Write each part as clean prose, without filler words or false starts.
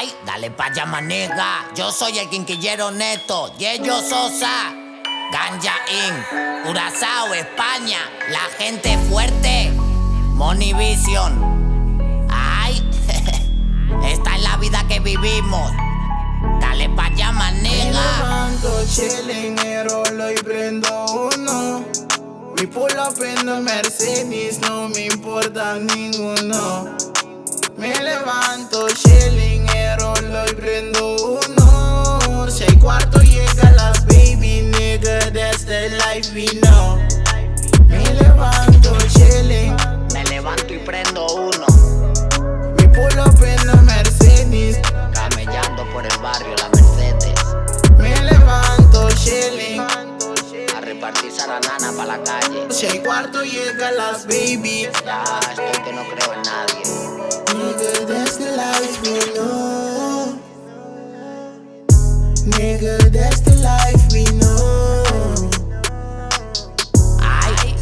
Ay, dale pa' allá, manega. Yo soy el quinquillero neto. Yello Sosa, Ganja Inc., Curazao, España. La gente fuerte, Money Vision. Ay, esta es la vida que vivimos. Dale pa' allá, manega. Me levanto chilling, rolo y prendo uno. Mi pull up en the Mercedes, no me importa ninguno. Me levanto chilling, rolo y prendo uno. 6 cuartos llega las baby, nigga, that's the life we know. Me levanto chilling, Me levanto y prendo uno. mi pull up en the Mercedes, Camellando por el barrio, la Mercedes. me levanto chilling. A repartir saranana pa' la calle. 6 cuartos llega las baby. Ya estoy que no creo en nadie. Nigga, that's the life we know. Nigga, that's the life we know. Ay,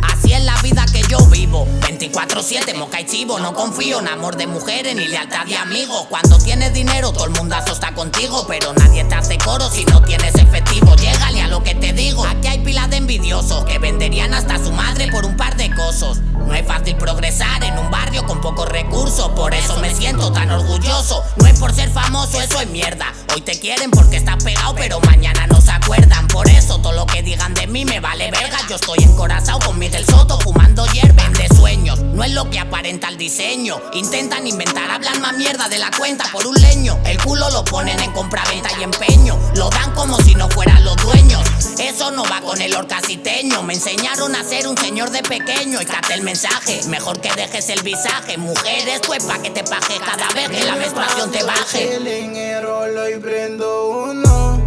así es la vida que yo vivo. 24/7, moca y chivo. No confío en amor de mujeres ni lealtad de amigos. Cuando tienes dinero, todo el mundazo está contigo. Pero nadie te hace coro si no tienes efectivo. Llégale a lo que te digo. Aquí hay pilas de envidiosos que venderían hasta su madre por un par de cosos. No es fácil progresar en un barrio con pocos recursos. Por eso me siento tan orgulloso. No es por ser famoso, eso es mierda. Hoy te quieren porque estás pegado, pero mañana no se acuerdan. Por eso todo lo que digan de mí me vale verga. Yo estoy encorazado con Miguel Soto fumando hierba de sueños. No es lo que aparenta el diseño. Intentan inventar, hablan más mierda de la cuenta por un leño. El culo lo ponen en compraventa y empeño. Lo dan como si no fueran los dueños. Eso no va con el orcasiteño. Me enseñaron a ser un señor de pequeño. Y capté el mensaje, mejor que dejes el visaje. Mujer, esto es pa' que te paje cada vez que la menstruación te baje. Chilling, rolo y prendo uno.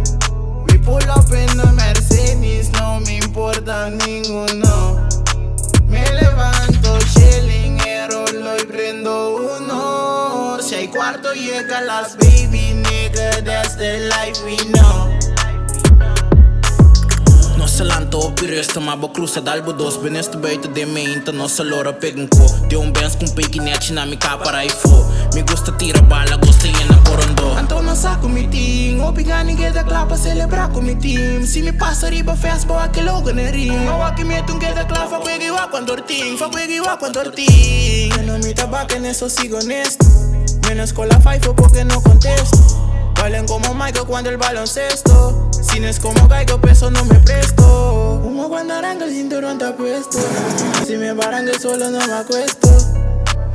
Mi pull up en the Mercedes, no me importa ninguno. Me levanto chilling, rolo y prendo uno. 6 cuartos llega las baby, nigga, that's the life we know. Nossa land op je rusten, maar we cruisen dalbo dos. Ben eerst buiten de meente, nossa lora peguen ko. De un bens com pequinete na mi capa ifo. Me gusta tira bala, gusta llena corondo. Então não saco mi team, obrigar ninguém da clapa celebrar com mi team. Se me passa riba fast, boa que logo na rim. Eu aqui meto um que da clapa, fa cuega igual quando ortim, fa cuega igual quando ortim. Eu não me tabaca, nisso sigo honesto. Menos con la five porque no contesto. Bailan como Michael cuando el baloncesto. Si no es como Geico, peso no me presto. Humo cuando arranca el cinturón está puesto. Si me barrangue solo no me acuesto.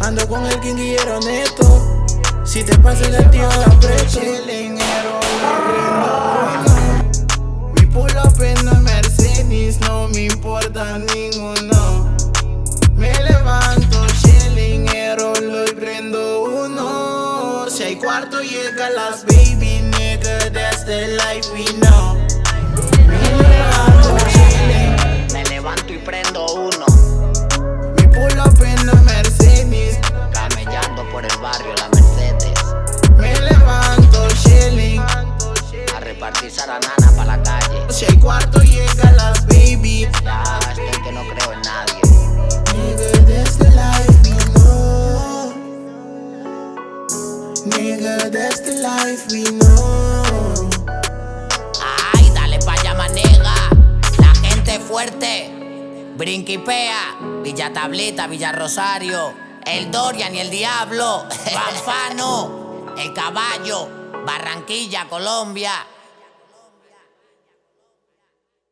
Ando con el quinquillero neto. Si te pasa el tío la presto. Chilinero, mi pull up en la Mercedes, no me importa ninguno. Me levanto, chilinero, lo y prendo uno. 6 cuartos llega las baby, nigga, that's the life we know. Me levanto, chilling, Me levanto y prendo uno. mi pull up en la Mercedes. Camellando por el barrio, la Mercedes. Me levanto, chilling, A repartir saranana pa' la calle. 6 cuartos llega las baby. Ya estoy que no creo en nadie. Nigga, that's the life we know. Nigga, that's the life we know. Ay, dale pa' allá, manega. La gente fuerte. Brinquipea, Villa Tablita, Villa Rosario, el Dorian y el Diablo, Banfano, el Caballo, Barranquilla, Colombia.